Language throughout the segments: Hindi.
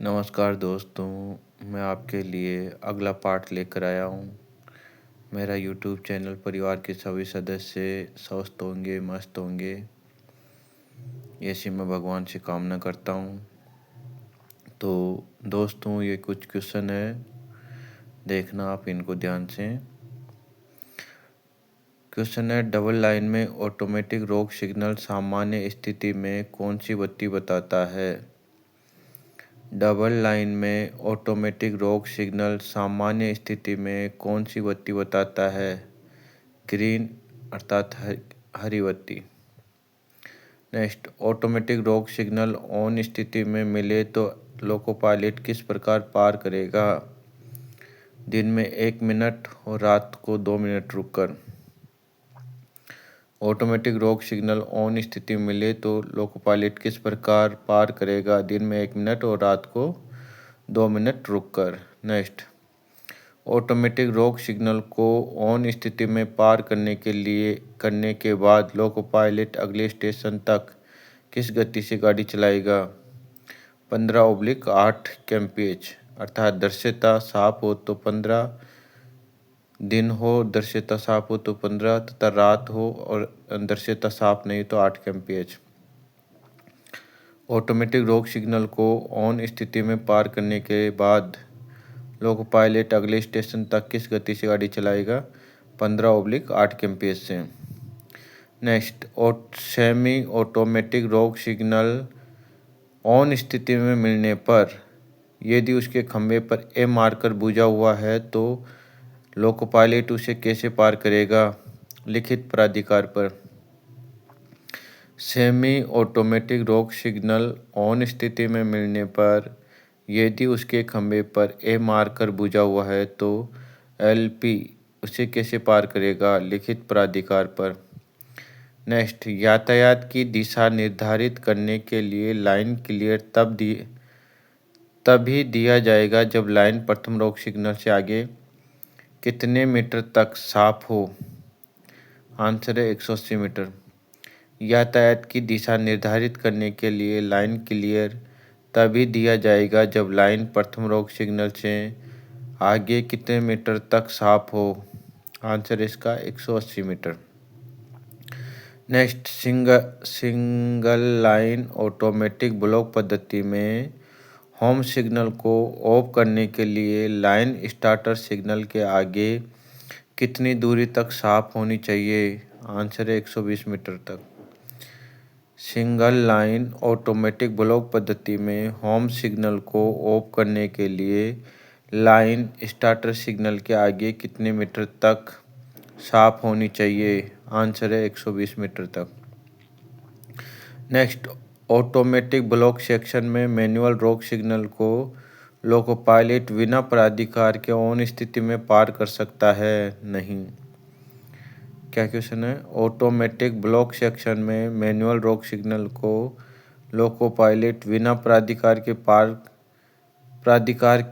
नमस्कार दोस्तों, मैं आपके लिए अगला पार्ट लेकर आया हूँ। मेरा यूट्यूब चैनल परिवार के सभी सदस्य स्वस्थ होंगे, मस्त होंगे, ऐसी मैं भगवान से कामना करता हूँ। तो दोस्तों, ये कुछ क्वेश्चन है, देखना आप इनको ध्यान से। क्वेश्चन है, डबल लाइन में ऑटोमेटिक रोक सिग्नल सामान्य स्थिति में कौन सी बत्ती बताता है? डबल लाइन में ऑटोमेटिक रोक सिग्नल सामान्य स्थिति में कौन सी बत्ती बताता है? ग्रीन अर्थात हरी बत्ती। नेक्स्ट, ऑटोमेटिक रोक सिग्नल ऑन स्थिति में मिले तो लोको पायलट किस प्रकार पार करेगा? दिन में 1 मिनट और रात को 2 मिनट रुककर। ऑटोमेटिक रोक सिग्नल ऑन स्थिति में मिले तो लोको पायलट किस प्रकार पार करेगा? दिन में 1 मिनट और रात को 2 मिनट रुककर। नेक्स्ट, ऑटोमेटिक रोक सिग्नल को ऑन स्थिति में पार करने के बाद लोको पायलट अगले स्टेशन तक किस गति से गाड़ी चलाएगा? 15/8 kmph अर्थात दृश्यता साफ हो तो 15, दिन हो दृश्यता साफ हो तो 15 तथा रात हो और दृश्यता साफ नहीं तो 8 kmph। ऑटोमेटिक रोक सिग्नल को ऑन स्थिति में पार करने के बाद लोको पायलट अगले स्टेशन तक किस गति से गाड़ी चलाएगा? 15/8 kmph से। नेक्स्ट, सेमी ऑटोमेटिक रोक सिग्नल ऑन स्थिति में मिलने पर यदि उसके खंभे पर ए मार्कर बुझा हुआ है तो लोको पायलट उसे कैसे पार करेगा? लिखित प्राधिकार पर। सेमी ऑटोमेटिक रोक सिग्नल ऑन स्थिति में मिलने पर यदि उसके खंभे पर ए मार्कर बुझा हुआ है तो एलपी उसे कैसे पार करेगा? लिखित प्राधिकार पर। नेक्स्ट, यातायात की दिशा निर्धारित करने के लिए लाइन क्लियर तभी दिया जाएगा जब लाइन प्रथम रोक सिग्नल से आगे कितने मीटर तक साफ हो? आंसर है 180 मीटर। यातायात की दिशा निर्धारित करने के लिए लाइन क्लियर तभी दिया जाएगा जब लाइन प्रथम रोक सिग्नल से आगे कितने मीटर तक साफ हो? आंसर इसका 180 metre. Next, single line automatic block पद्धति में होम सिग्नल को ऑफ करने के लिए लाइन स्टार्टर सिग्नल के आगे कितनी दूरी तक साफ होनी चाहिए? आंसर है 120 मीटर तक। सिंगल लाइन ऑटोमेटिक ब्लॉक पद्धति में होम सिग्नल को ऑफ करने के लिए लाइन स्टार्टर सिग्नल के आगे कितने मीटर तक साफ होनी चाहिए? आंसर है 120 मीटर तक। नेक्स्ट, ऑटोमेटिक ब्लॉक सेक्शन में मैनुअल रोक सिग्नल को लोको पायलट बिना प्राधिकार के ऑन स्थिति में पार कर सकता है? नहीं। क्या क्वेश्चन है? ऑटोमेटिक ब्लॉक सेक्शन में मैनुअल रोक सिग्नल को लोको पायलट बिना प्राधिकार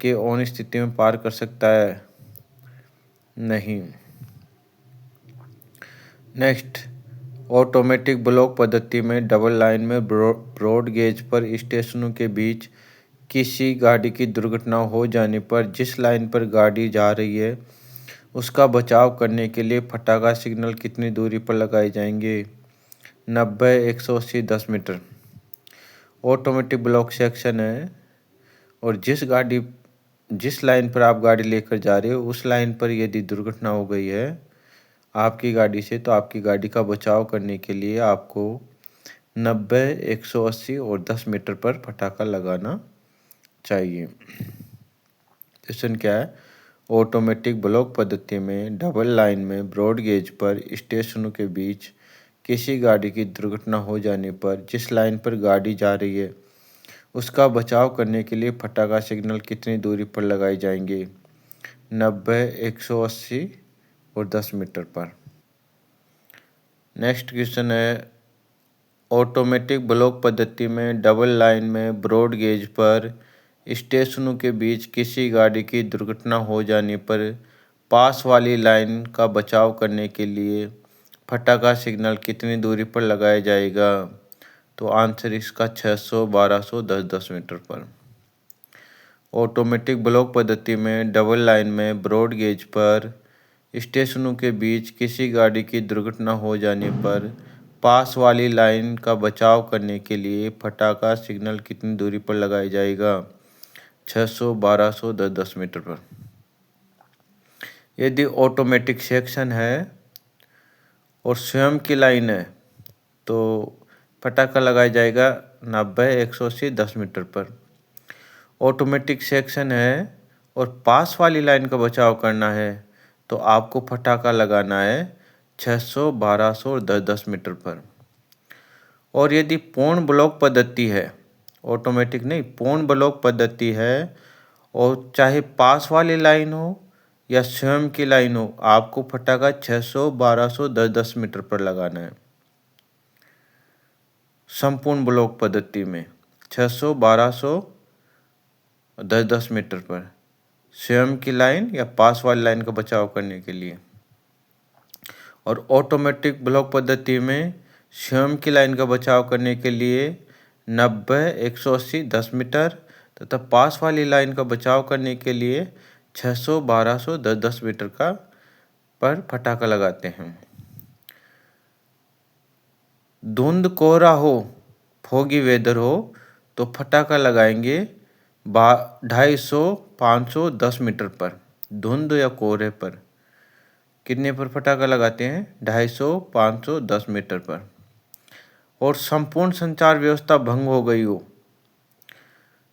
के ऑन स्थिति में पार कर सकता है? नहीं। नेक्स्ट, ऑटोमेटिक ब्लॉक पद्धति में डबल लाइन में ब्रॉड गेज पर स्टेशनों के बीच किसी गाड़ी की दुर्घटना हो जाने पर जिस लाइन पर गाड़ी जा रही है उसका बचाव करने के लिए पटाखा सिग्नल कितनी दूरी पर लगाए जाएंगे? 90, 180, 10 मीटर। ऑटोमेटिक ब्लॉक सेक्शन है और जिस लाइन पर आप गाड़ी लेकर जा रहे हो उस लाइन पर यदि दुर्घटना हो गई है आपकी गाड़ी से तो आपकी गाड़ी का बचाव करने के लिए आपको 90, 180 और 10 मीटर पर पटाखा लगाना चाहिए। क्वेश्चन क्या है? ऑटोमेटिक ब्लॉक पद्धति में डबल लाइन में ब्रॉड गेज पर स्टेशनों के बीच किसी गाड़ी की दुर्घटना हो जाने पर जिस लाइन पर गाड़ी जा रही है उसका बचाव करने के लिए पटाखा सिग्नल कितनी दूरी पर लगाए जाएंगे? 90, 180 और 10 मीटर पर। नेक्स्ट क्वेश्चन है, ऑटोमेटिक ब्लॉक पद्धति में डबल लाइन में ब्रॉड गेज पर स्टेशनों के बीच किसी गाड़ी की दुर्घटना हो जाने पर पास वाली लाइन का बचाव करने के लिए पटाखा सिग्नल कितनी दूरी पर लगाया जाएगा? तो आंसर इसका 600, 1200, 10-10 मीटर पर। ऑटोमेटिक ब्लॉक पद्धति में डबल लाइन में ब्रॉड गेज पर स्टेशनों के बीच किसी गाड़ी की दुर्घटना हो जाने पर पास वाली लाइन का बचाव करने के लिए फटाका सिग्नल कितनी दूरी पर लगाया जाएगा? 600, 1200, 10-10 मीटर पर। यदि ऑटोमेटिक सेक्शन है और स्वयं की लाइन है तो फटाका लगाया जाएगा 90, 180, 10 मीटर पर। ऑटोमेटिक सेक्शन है और पास वाली लाइन का बचाव करना है तो आपको फटाका लगाना है 600, 1200 और 10-10 मीटर पर। और यदि पूर्ण ब्लॉक पद्धति है, ऑटोमेटिक नहीं, पूर्ण ब्लॉक पद्धति है और चाहे पास वाली लाइन हो या स्वयं की लाइन हो, आपको फटाका 600, 1200, 10-10 मीटर पर लगाना है। संपूर्ण ब्लॉक पद्धति में 600, 1200, 10-10 मीटर पर स्वयं की लाइन या पास वाली लाइन का बचाव करने के लिए। और ऑटोमेटिक ब्लॉक पद्धति में स्वयं की लाइन का बचाव करने के लिए 90, 180, 10 मीटर तथा पास वाली लाइन का बचाव करने के लिए 600, 1200, 10-10 मीटर का पर फटाका लगाते हैं। धुंध कोहरा हो, फोगी वेदर हो तो फटाका लगाएंगे 250, 500, 10 मीटर पर। धुंध या कोहरे पर कितने पर फटाका लगाते हैं? 250, 500, 10 मीटर पर। और संपूर्ण संचार व्यवस्था भंग हो गई हो,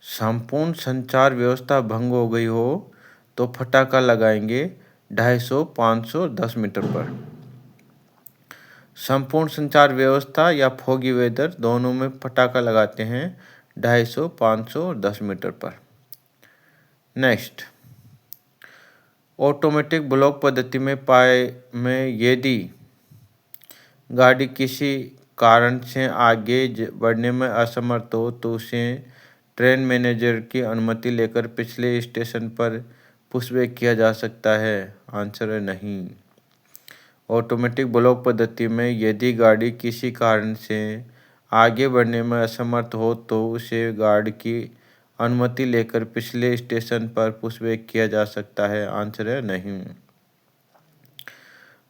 संपूर्ण संचार व्यवस्था भंग हो गई हो तो फटाका लगाएंगे 250, 500, 10 मीटर पर। संपूर्ण संचार व्यवस्था या फोगी वेदर दोनों में फटाका लगाते हैं 250, 500 और 10 मीटर पर। नेक्स्ट, ऑटोमेटिक ब्लॉक पद्धति में यदि गाड़ी किसी कारण से आगे बढ़ने में असमर्थ हो तो उसे ट्रेन मैनेजर की अनुमति लेकर पिछले स्टेशन पर पुशबैक किया जा सकता है। आंसर है नहीं। ऑटोमेटिक ब्लॉक पद्धति में यदि गाड़ी किसी कारण से आगे बढ़ने में असमर्थ हो तो उसे गाड़ी की अनुमति लेकर पिछले स्टेशन पर पुशबैक किया जा सकता है। आंसर है नहीं।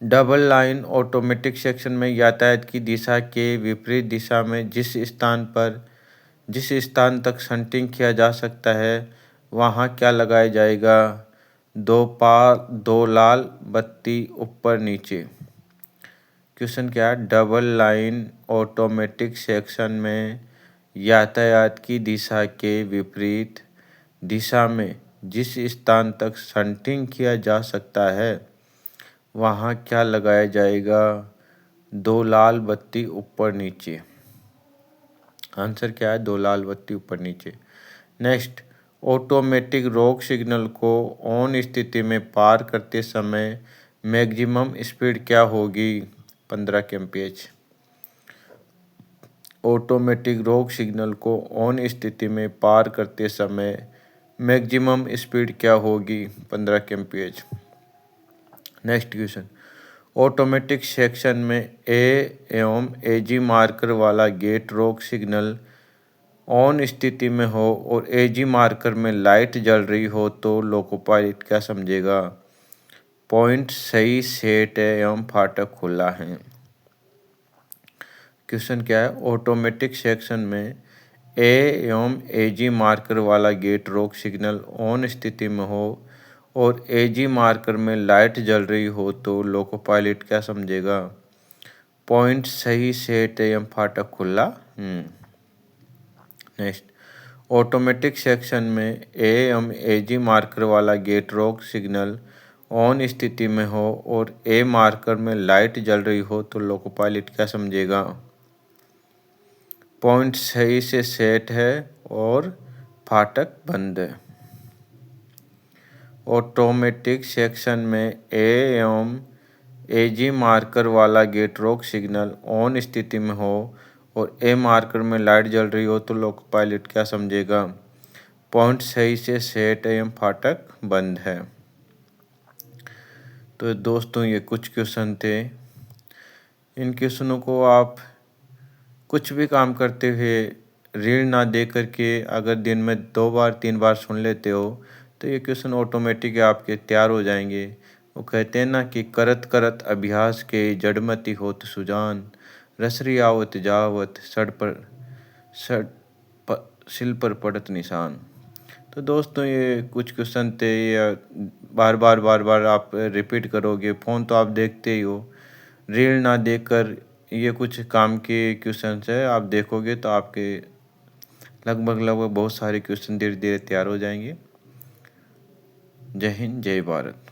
डबल लाइन ऑटोमेटिक सेक्शन में यातायात की दिशा के विपरीत दिशा में जिस स्थान तक शंटिंग किया जा सकता है वहाँ क्या लगाया जाएगा? दो लाल बत्ती ऊपर नीचे। क्वेश्चन क्या है? डबल लाइन ऑटोमेटिक सेक्शन में यातायात की दिशा के विपरीत दिशा में जिस स्थान तक शंटिंग किया जा सकता है वहाँ क्या लगाया जाएगा? 2 लाल बत्ती ऊपर नीचे। आंसर क्या है? 2 लाल बत्ती ऊपर नीचे। नेक्स्ट, ऑटोमेटिक रोक सिग्नल को ऑन स्थिति में पार करते समय मैक्सिमम स्पीड क्या होगी? 15 kmph। ऑटोमेटिक रोक सिग्नल को ऑन स्थिति में पार करते समय मैक्सिमम स्पीड क्या होगी? 15 kmph। Next question, automatic section में ए एवं एजी मार्कर वाला गेट रोक सिग्नल ऑन स्थिति में हो और एजी मार्कर में लाइट जल रही हो तो लोको पायलट क्या समझेगा? पॉइंट सही सेट है एवं फाटक खुला है। क्वेश्चन क्या है? ऑटोमेटिक सेक्शन में ए एवं एजी मार्कर वाला गेट रोक सिग्नल ऑन स्थिति में हो और एजी मार्कर में लाइट जल रही हो तो लोको पायलट क्या समझेगा? पॉइंट सही सेट एवं फाटक खुला। नेक्स्ट, ऑटोमेटिक सेक्शन में ए एवं एजी मार्कर वाला गेट रोक सिग्नल ऑन स्थिति में हो और ए मार्कर में लाइट जल रही हो तो लोको पायलट क्या समझेगा? पॉइंट सही से सेट है और फाटक बंद है। ऑटोमेटिक सेक्शन में ए एवं एजी मार्कर वाला गेट रोक सिग्नल ऑन स्थिति में हो और ए मार्कर में लाइट जल रही हो तो लोको पायलट क्या समझेगा? पॉइंट सही से सेट एवं फाटक बंद है। तो दोस्तों ये कुछ क्वेश्चन थे। इन क्वेश्चनों को आप कुछ भी काम करते हुए रील ना देख कर के अगर दिन में 2 बार 3 बार सुन लेते हो तो ये क्वेश्चन ऑटोमेटिक आपके तैयार हो जाएंगे। वो कहते हैं ना कि करत करत अभ्यास के जड़मति होत सुजान, रसरी आवत जावत सड़ सिल पर पड़त निशान। तो दोस्तों ये कुछ क्वेश्चन थे, या बार बार आप रिपीट करोगे, फ़ोन तो आप देखते ही हो, रील ना देखकर ये कुछ काम के क्वेश्चंस है, आप देखोगे तो आपके लगभग बहुत सारे क्वेश्चन धीरे धीरे तैयार हो जाएंगे। जय हिंद, जय भारत।